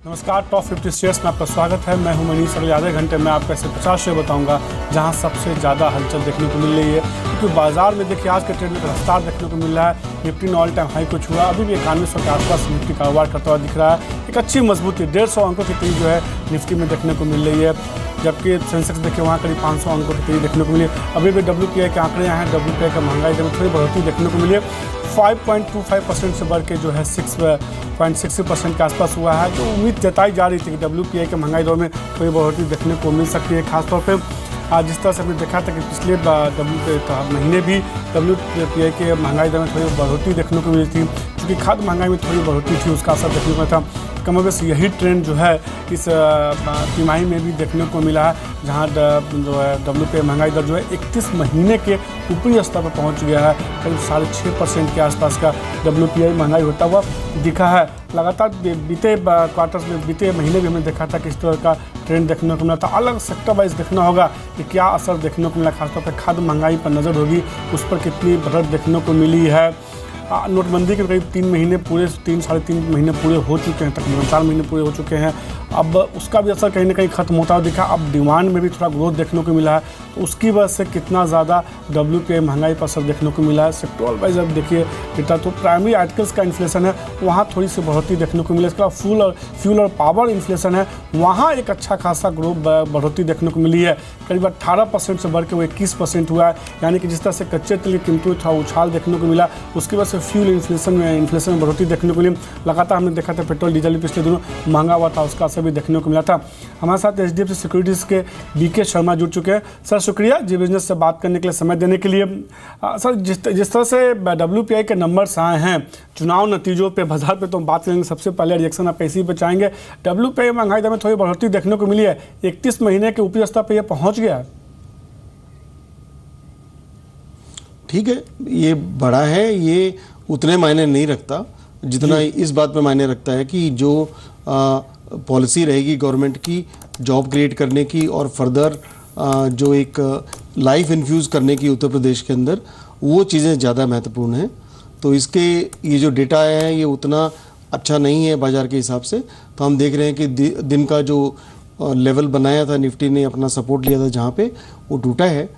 नमस्कार, top 50 shares में आपका स्वागत है। मैं हूं मनीष। अगले आधे घंटे में आपको ऐसे 50 शेयर बताऊंगा जहां सबसे ज़्यादा हलचल देखने को मिल रही है, क्योंकि बाजार में देखिए आज के ट्रेड में रफ्तार देखने को मिल रहा है। निफ्टी ने ऑल टाइम हाई को छुआ, अभी भी 9100 के आसपास निफ्टी कारोबार करता हुआ दिख रहा है। एक अच्छी मजबूती 150 अंकों की तेजी जो है निफ्टी में देखने को मिल रही है, जबकि सेंसेक्स देखिए वहाँ करीब 500 अंकों की तेजी देखने को मिली है। अभी भी WPI के आंकड़े हैं, WPI का महंगाई दर में थोड़ी बढ़ोतरी देखने को मिली है। 5.25% से बढ़ के जो है 6.60% के आसपास हुआ है। तो उम्मीद जताई जा रही थी कि WPI के महंगाई दर में थोड़ी बढ़ोतरी देखने को मिल सकती है। खासतौर पे आज जिस तरह से हमने देखा था कि पिछले महीने भी WPI के महंगाई दर में थोड़ी बढ़ोतरी देखने को मिली थी, क्योंकि खाद्य महंगाई में थोड़ी बढ़ोतरी थी, उसका असर देखने को था। कमोबेश यही ट्रेंड जो है इस तिमाही में भी देखने को मिला है, जहां जो है WPI महंगाई दर जो है 31 महीने के ऊपरी स्तर पर पहुंच गया है। करीब 6.5% के आसपास का WPI महंगाई होता हुआ दिखा है। लगातार बीते क्वार्टर्स में, बीते महीने भी हमने देखा था कि इस तरह का ट्रेंड देखने को मिला था। अलग सेक्टर वाइज देखना होगा कि क्या असर देखने को मिला। खासतौर पर खाद्य महंगाई पर नज़र होगी, उस पर कितनी बढ़त देखने को मिली है। नोटबंदी के करीब 3 महीने पूरे, 3-3.5 महीने पूरे हो चुके हैं, तकरीबन 4 महीने पूरे हो चुके हैं। अब उसका भी असर कहीं ना कहीं खत्म होता हुआ दिखा। अब डिमांड में भी थोड़ा ग्रोथ देखने को मिला है, तो उसकी वजह से कितना ज़्यादा WPI महंगाई पर असर देखने को मिला है। सेक्टोरल वाइज अब देखिए डेटा, तो प्राइमरी आर्टिकल्स का इन्फ्लेशन है, वहाँ थोड़ी सी बढ़ोतरी देखने को मिली। इसके अलावा फ्यूल और पावर इन्फ्लेशन है, वहाँ एक अच्छा खासा बढ़ोतरी देखने को मिली है। करीब 18% से बढ़ के वो 21% हुआ है। यानी कि जिस तरह से कच्चे तेल की कीमतों में थोड़ा उछाल देखने को मिला, उसकी वजह से फ्यूल इन्फ्लेशन में बढ़ोतरी देखने को मिली। लगातार हमने देखा था पेट्रोल डीजल भी पिछले दिनों महंगा हुआ था, उसका असर भी देखने को मिला था। हमारे साथ HDFC सिक्योरिटीज़ के BK शर्मा जुड़ चुके हैं। सर शुक्रिया जी बिजनेस से बात करने के लिए, समय देने के लिए। सर जिस तरह से WPI के नंबर्स आए हैं चुनाव नतीजों पे, बाजार पे तो हम बात करेंगे, सबसे पहले रिएक्शन आप इसी पे चाहेंगे। WPI महंगाई दर में थोड़ी बढ़ोतरी देखने को मिली है, 31 महीने के ऊपरी स्तर पर यह पहुँच गया है। ठीक है, ये बड़ा है, ये उतने मायने नहीं रखता जितना इस बात पे मायने रखता है कि जो पॉलिसी रहेगी गवर्नमेंट की जॉब क्रिएट करने की और फर्दर जो एक लाइफ इन्फ्यूज़ करने की उत्तर प्रदेश के अंदर, वो चीज़ें ज़्यादा महत्वपूर्ण हैं। तो इसके ये जो डेटा आया है ये उतना अच्छा नहीं है बाज़ार के हिसाब से। तो हम देख रहे हैं कि दिन का जो लेवल बनाया था निफ्टी ने, अपना सपोर्ट लिया था जहाँ पे, वो टूटा है।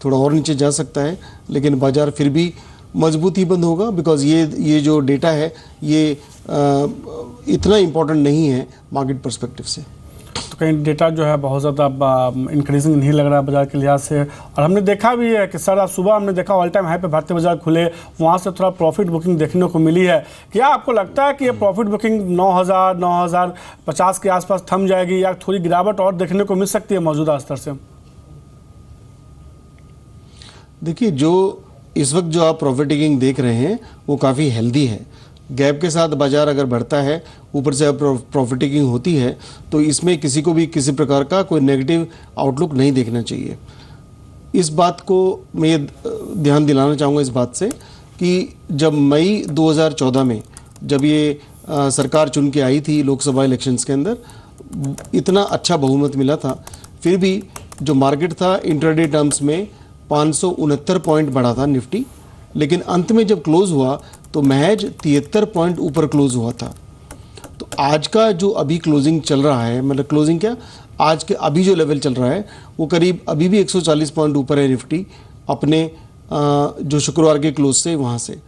थोड़ा और नीचे जा सकता है, लेकिन बाज़ार फिर भी मजबूत ही बंद होगा, बिकॉज ये जो डेटा है ये इतना इम्पोर्टेंट नहीं है मार्केट पर्सपेक्टिव से। तो कहीं डेटा जो है बहुत ज़्यादा इंक्रीजिंग नहीं लग रहा है बाजार के लिहाज से। और हमने देखा भी है कि सर आज सुबह हमने देखा ऑल टाइम हाई पे भारतीय बाजार खुले, वहाँ से थोड़ा प्रॉफिट बुकिंग देखने को मिली है। क्या आपको लगता है कि ये प्रॉफिट बुकिंग 9,050 के आसपास थम जाएगी, या थोड़ी गिरावट और देखने को मिल सकती है मौजूदा स्तर से? देखिए, जो इस वक्त जो आप प्रॉफिट टेकिंग देख रहे हैं वो काफ़ी हेल्दी है। गैप के साथ बाजार अगर बढ़ता है, ऊपर से प्रॉफिट टेकिंग होती है, तो इसमें किसी को भी किसी प्रकार का कोई नेगेटिव आउटलुक नहीं देखना चाहिए। इस बात को मैं ध्यान दिलाना चाहूँगा इस बात से कि जब मई 2014 में जब ये सरकार चुन के आई थी लोकसभा इलेक्शंस के अंदर, इतना अच्छा बहुमत मिला था, फिर भी जो मार्केट था इंट्राडे टर्म्स में 569 पॉइंट बढ़ा था निफ्टी, लेकिन अंत में जब क्लोज हुआ तो महज 73 पॉइंट ऊपर क्लोज हुआ था। तो आज का जो अभी क्लोजिंग चल रहा है, मतलब क्लोजिंग क्या, आज के अभी जो लेवल चल रहा है वो करीब अभी भी 140 पॉइंट ऊपर है निफ्टी अपने जो शुक्रवार के क्लोज से, वहाँ से।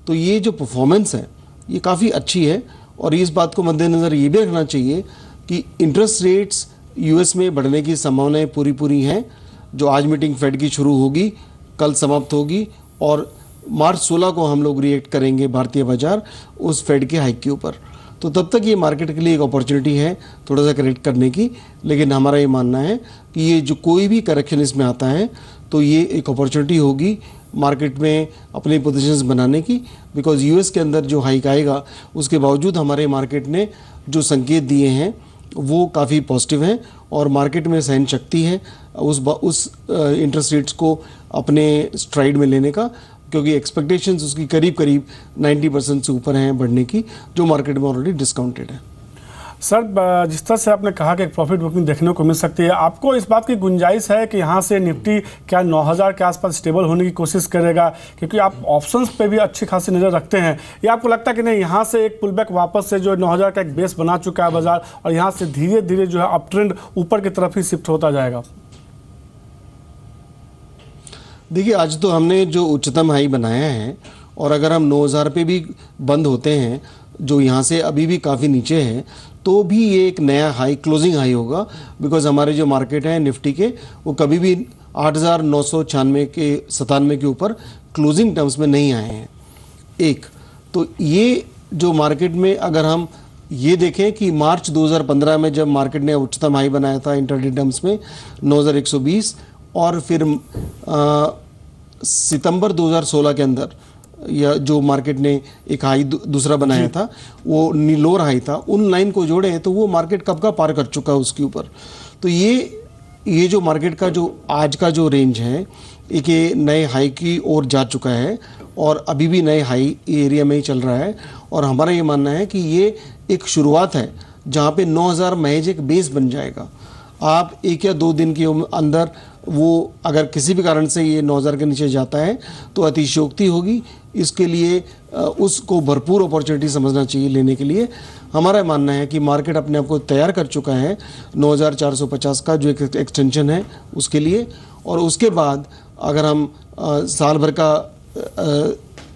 तो ये जो परफॉर्मेंस है ये काफ़ी अच्छी है। और इस बात को मद्देनज़र ये भी रखना चाहिए कि इंटरेस्ट रेट्स US में बढ़ने की संभावनाएँ पूरी हैं। जो आज मीटिंग फेड की शुरू होगी, कल समाप्त होगी, और मार्च 16 को हम लोग रिएक्ट करेंगे भारतीय बाजार उस फेड के हाइक के ऊपर। तो तब तक ये मार्केट के लिए एक अपॉर्चुनिटी है थोड़ा सा करेक्ट करने की। लेकिन हमारा ये मानना है कि ये जो कोई भी करेक्शन इसमें आता है तो ये एक अपॉर्चुनिटी होगी मार्केट में अपनी पोजीशंस बनाने की, बिकॉज US के अंदर जो हाइक आएगा उसके बावजूद हमारे मार्केट ने जो संकेत दिए हैं वो काफ़ी पॉजिटिव हैं, और मार्केट में सहन शक्ति है उस इंटरेस्ट रेट्स को अपने स्ट्राइड में लेने का, क्योंकि एक्सपेक्टेशंस उसकी करीब 90% से ऊपर हैं बढ़ने की, जो मार्केट में ऑलरेडी डिस्काउंटेड है। सर जिस तरह से आपने कहा कि प्रॉफिट बुकिंग देखने को मिल सकती है, आपको इस बात की गुंजाइश है कि यहाँ से निफ्टी क्या 9000 के आसपास स्टेबल होने की कोशिश करेगा, क्योंकि आप ऑप्शंस पे भी अच्छी खासी नज़र रखते हैं, या आपको लगता है कि नहीं यहाँ से एक पुलबैक वापस से जो 9000 का एक बेस बना चुका है बाजार और यहाँ से धीरे धीरे जो है अप ट्रेंड ऊपर की तरफ ही शिफ्ट होता जाएगा? देखिए, आज तो हमने जो उच्चतम हाई बनाया है और अगर हम 9000 पे भी बंद होते हैं, जो यहाँ से अभी भी काफ़ी नीचे है, तो भी ये एक नया हाई, क्लोजिंग हाई होगा। बिकॉज हमारे जो मार्केट है निफ्टी के, वो कभी भी 8996 के ऊपर क्लोजिंग टर्म्स में नहीं आए हैं। एक तो ये जो मार्केट में अगर हम ये देखें कि मार्च 2015 में जब मार्केट ने उच्चतम हाई बनाया था इंटरडे टर्म्स में 9120, और फिर सितंबर 2016 के अंदर या जो मार्केट ने एक हाई दूसरा बनाया था, वो लोअर हाई था, उन लाइन को जोड़े तो वो मार्केट कब का पार कर चुका है उसके ऊपर। तो ये जो मार्केट का जो आज का जो रेंज है, एक ये नए हाई की ओर जा चुका है और अभी भी नए हाई एरिया में ही चल रहा है। और हमारा ये मानना है कि ये एक शुरुआत है जहाँ पे 9000 महज एक बेस बन जाएगा। आप 1 या 2 दिन के अंदर वो अगर किसी भी कारण से ये 9000 के नीचे जाता है तो अतिशयोक्ति होगी। इसके लिए उसको भरपूर अपॉर्चुनिटी समझना चाहिए लेने के लिए। हमारा मानना है कि मार्केट अपने आप को तैयार कर चुका है 9450 का जो एक एक्सटेंशन है उसके लिए। और उसके बाद अगर हम साल भर का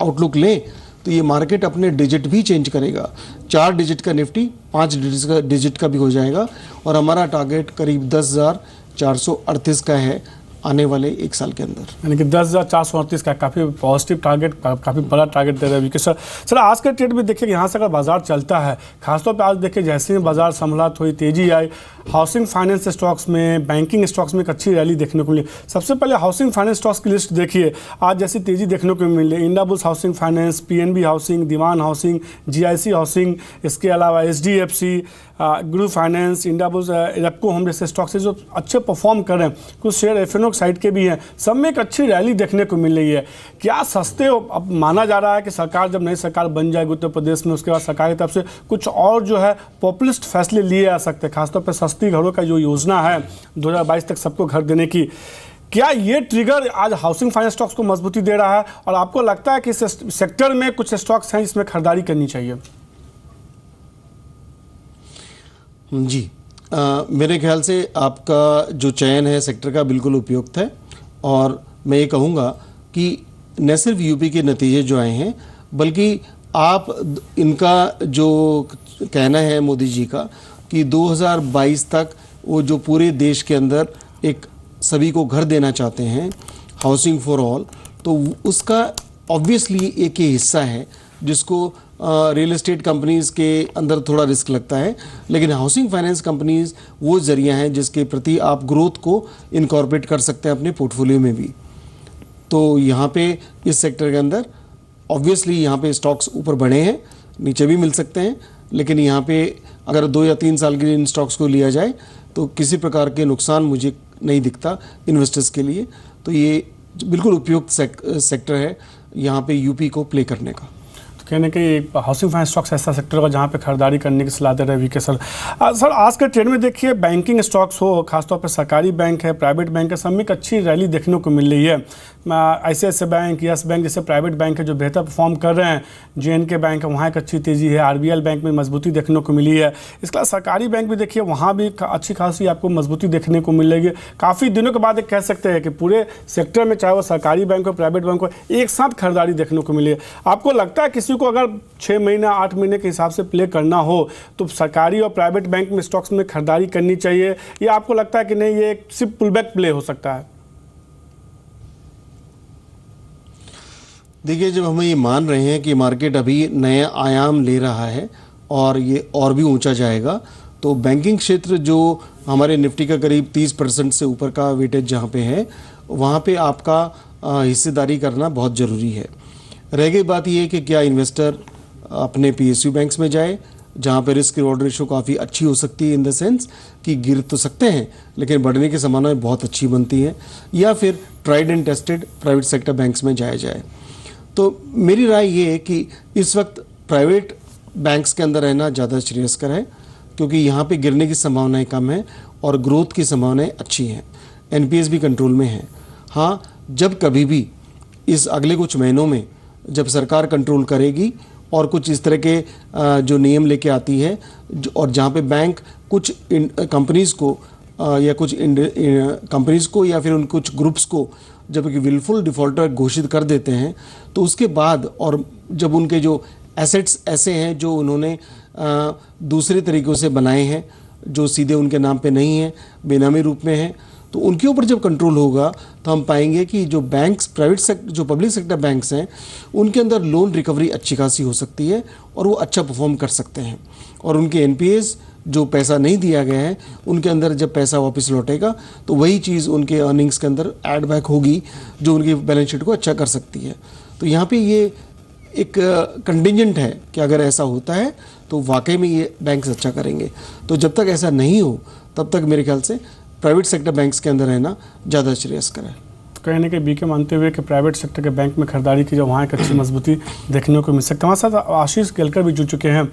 आउटलुक लें तो ये मार्केट अपने डिजिट भी चेंज करेगा। 4 डिजिट का निफ्टी 5 डिजिट का भी हो जाएगा और हमारा टारगेट करीब 10,438 का है आने वाले 1 साल के अंदर। यानी कि 10,438 का काफ़ी पॉजिटिव टारगेट, काफ़ी बड़ा टारगेट दे रहे हैं विकेश सर। सर आज के ट्रेड में देखिए यहाँ से अगर बाजार चलता है, खासतौर पे आज देखिए जैसे ही बाजार संभला, थोड़ी तेजी आई, हाउसिंग फाइनेंस स्टॉक्स में, बैंकिंग स्टॉक्स में एक अच्छी रैली देखने को मिली। सबसे पहले हाउसिंग फाइनेंस स्टॉक्स की लिस्ट देखिए, आज जैसी तेजी देखने को मिली, इंडाबुल्स हाउसिंग फाइनेंस, पीएनबी हाउसिंग, दीवान हाउसिंग, जीआईसी हाउसिंग, इसके अलावा एचडीएफसी, गुरु फाइनेंस, इंडाबुल्स, रेपको होम जैसे स्टॉक्स है जो अच्छे परफॉर्म कर रहे हैं। कुछ शेयर एफएनओ साइड के भी हैं, सब में एक अच्छी रैली देखने को मिल रही है। क्या सस्ते, अब माना जा रहा है कि सरकार जब नई सरकार बन जाएगी उत्तर प्रदेश में, उसके बाद सरकार की तरफ से कुछ और जो है पॉपुलिस्ट फैसले लिए जा सकते हैं, खासतौर पर सस्ती घरों का जो योजना है 2022 तक सबको घर देने की। क्या ये ट्रिगर आज हाउसिंग फाइनेंस स्टॉक्स को मजबूती दे रहा है और आपको लगता है कि इस सेक्टर में कुछ स्टॉक्स हैं जिसमें खरीदारी करनी चाहिए? जी, मेरे ख्याल से आपका जो चयन है सेक्टर का बिल्कुल उपयुक्त है। और मैं ये कहूँगा कि न सिर्फ यूपी के नतीजे जो आए हैं, बल्कि आप इनका जो कहना है मोदी जी का कि 2022 तक वो जो पूरे देश के अंदर एक सभी को घर देना चाहते हैं, हाउसिंग फॉर ऑल, तो उसका ऑब्वियसली एक ही हिस्सा है जिसको रियल एस्टेट कंपनीज़ के अंदर थोड़ा रिस्क लगता है, लेकिन हाउसिंग फाइनेंस कंपनीज़ वो जरिया हैं जिसके प्रति आप ग्रोथ को इनकॉर्पोरेट कर सकते हैं अपने पोर्टफोलियो में भी। तो यहाँ पे इस सेक्टर के अंदर ऑब्वियसली यहाँ पे स्टॉक्स ऊपर बढ़े हैं, नीचे भी मिल सकते हैं, लेकिन यहाँ पे अगर 2 या 3 साल के लिए इन स्टॉक्स को लिया जाए तो किसी प्रकार के नुकसान मुझे नहीं दिखता इन्वेस्टर्स के लिए। तो ये बिल्कुल उपयुक्त सेक्टर है यहाँ पे यूपी को प्ले करने का। कहने कि हाउसिंग फाइनेंस स्टॉक्स ऐसा सेक्टर होगा जहाँ पे खरीदारी करने की सलाह दे रहे हैं वीके सर। सर आज के ट्रेड में देखिए बैंकिंग स्टॉक्स हो, खासतौर पे सरकारी बैंक है, प्राइवेट बैंक है, सब में एक अच्छी रैली देखने को मिल रही है। ICICI बैंक, यस बैंक जैसे प्राइवेट बैंक है जो बेहतर परफॉर्म कर रहे हैं, JNK बैंक है वहाँ एक अच्छी तेज़ी है, RBL बैंक में मजबूती देखने को मिली है। इसके अलावा सरकारी बैंक भी देखिए वहाँ भी अच्छी खासी आपको मजबूती देखने को मिलेगी। काफ़ी दिनों के बाद एक कह सकते हैं कि पूरे सेक्टर में चाहे वो सरकारी बैंक हो, प्राइवेट बैंक हो, एक साथ खरीदारी देखने को मिली है। आपको लगता है किसी को अगर 6 महीना 8 महीने के हिसाब से प्ले करना हो तो सरकारी और प्राइवेट बैंक में स्टॉक्स में खरीदारी करनी चाहिए, या आपको लगता है कि नहीं ये सिर्फ पुलबैक प्ले हो सकता है? देखिए, जब हम ये मान रहे हैं कि मार्केट अभी नया आयाम ले रहा है और ये और भी ऊंचा जाएगा, तो बैंकिंग क्षेत्र जो हमारे निफ्टी का करीब 30% से ऊपर का वेटेज जहाँ पे है, वहाँ पे आपका हिस्सेदारी करना बहुत ज़रूरी है। रह गई बात ये कि क्या इन्वेस्टर अपने PSU बैंक्स में जाए जहाँ पे रिस्क रिवॉर्ड रेशो काफ़ी अच्छी हो सकती है, इन द सेंस कि गिर तो सकते हैं लेकिन बढ़ने की संभावनाएं बहुत अच्छी बनती हैं, या फिर tried and tested private sector banks में जाया जाए। तो मेरी राय ये है कि इस वक्त प्राइवेट बैंक्स के अंदर रहना ज़्यादा श्रेयस्कर है, क्योंकि यहाँ पे गिरने की संभावनाएं कम है और ग्रोथ की संभावनाएं अच्छी हैं। एनपीएस भी कंट्रोल में है। हाँ, जब कभी भी इस अगले कुछ महीनों में जब सरकार कंट्रोल करेगी और कुछ इस तरह के जो नियम लेके आती है और जहाँ पे बैंक कुछ कंपनीज़ को या कुछ कंपनीज़ को या फिर उन कुछ ग्रुप्स को जब कि विलफुल डिफ़ॉल्टर घोषित कर देते हैं, तो उसके बाद और जब उनके जो एसेट्स ऐसे हैं जो उन्होंने दूसरे तरीक़ों से बनाए हैं, जो सीधे उनके नाम पे नहीं है, बेनामी रूप में है, तो उनके ऊपर जब कंट्रोल होगा तो हम पाएंगे कि जो बैंक्स जो पब्लिक सेक्टर बैंक्स हैं उनके अंदर लोन रिकवरी अच्छी खासी हो सकती है और वो अच्छा परफॉर्म कर सकते हैं। और उनके एनपीएस जो पैसा नहीं दिया गया है उनके अंदर जब पैसा वापस लौटेगा तो वही चीज़ उनके अर्निंग्स के अंदर ऐड बैक होगी जो उनकी बैलेंस शीट को अच्छा कर सकती है। तो यहाँ पे ये एक कंटिजेंट है कि अगर ऐसा होता है तो वाकई में ये बैंक्स अच्छा करेंगे। तो जब तक ऐसा नहीं हो तब तक मेरे ख्याल से प्राइवेट सेक्टर बैंक्स के अंदर रहना ज़्यादा श्रेयस्कर है। कहीं ना कहीं बीके मानते हुए कि प्राइवेट सेक्टर के बैंक में खरीदारी की जो वहाँ एक अच्छी मजबूती देखने को मिल सकती है। हमारे साथ आशीष केलकर भी जुड़ चुके हैं।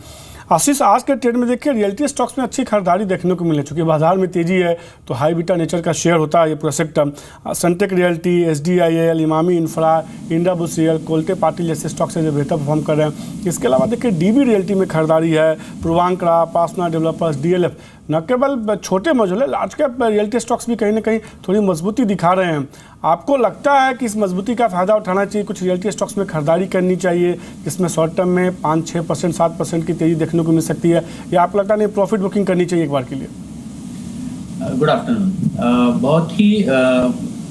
आशीष, आज के ट्रेड में देखिए रियल्टी स्टॉक्स में अच्छी खरीदारी देखने को मिले, चूँकि बाजार में तेजी है तो हाई बीटा नेचर का शेयर होता है ये पूरा सेक्टर। सनटेक रियल्टी, SDIL, इमामी इंफ्रा, इंडाबुसियल, कोल्टे पाटिल जैसे स्टॉक्स है जो बेहतर परफॉर्म कर रहे हैं। इसके अलावा देखिए DB रियल्टी में खरीदारी है, पूर्वांकरा, पासना डेवलपर्स, DLF, न केवल छोटे मौजूद लार्ज कैप रियल्टी स्टॉक्स भी कहीं ना कहीं थोड़ी मजबूती दिखा रहे हैं। आपको लगता है कि इस मजबूती का फ़ायदा उठाना चाहिए, कुछ रियल्टी स्टॉक्स में खरीदारी करनी चाहिए जिसमें शॉर्ट टर्म में 5-6%, 7% की तेज़ी देखने को मिल सकती है, या आपको लगता नहीं प्रॉफिट बुकिंग करनी चाहिए एक बार के लिए? Good afternoon. बहुत ही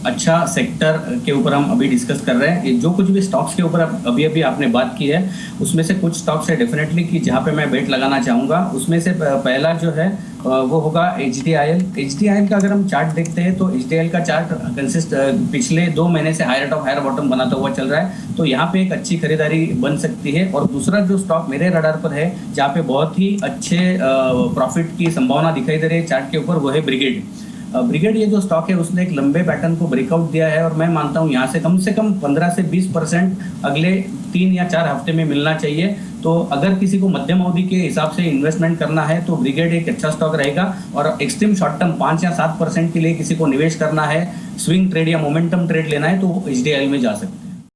अच्छा सेक्टर के ऊपर हम अभी डिस्कस कर रहे हैं। जो कुछ भी स्टॉक्स के ऊपर अभी आपने बात की है उसमें से कुछ स्टॉक्स है डेफिनेटली कि जहाँ पे मैं बेट लगाना चाहूँगा। उसमें से पहला जो है वो होगा HDIL का अगर हम चार्ट देखते हैं तो HDIL का चार्ट पिछले 2 महीने से हायर टॉप हायर बॉटम बनाता हुआ चल रहा है, तो यहाँ पे एक अच्छी खरीदारी बन सकती है। और दूसरा जो स्टॉक मेरे रडार पर है जहाँ पे बहुत ही अच्छे प्रॉफिट की संभावना दिखाई दे रही है चार्ट के ऊपर, वो है ब्रिगेड। ये जो स्टॉक है उसने एक लंबे पैटर्न को ब्रेकआउट दिया है और मैं मानता हूँ यहाँ से कम 15 से 20% अगले 3 या 4 हफ्ते में मिलना चाहिए। तो अगर किसी को मध्यम अवधि के हिसाब से इन्वेस्टमेंट करना है तो ब्रिगेड एक अच्छा स्टॉक रहेगा। और एक्सट्रीम शॉर्ट टर्म 5 या 7% के लिए किसी को निवेश करना है, स्विंग ट्रेड या मोमेंटम ट्रेड लेना है तो HDIL में जा सकते हैं।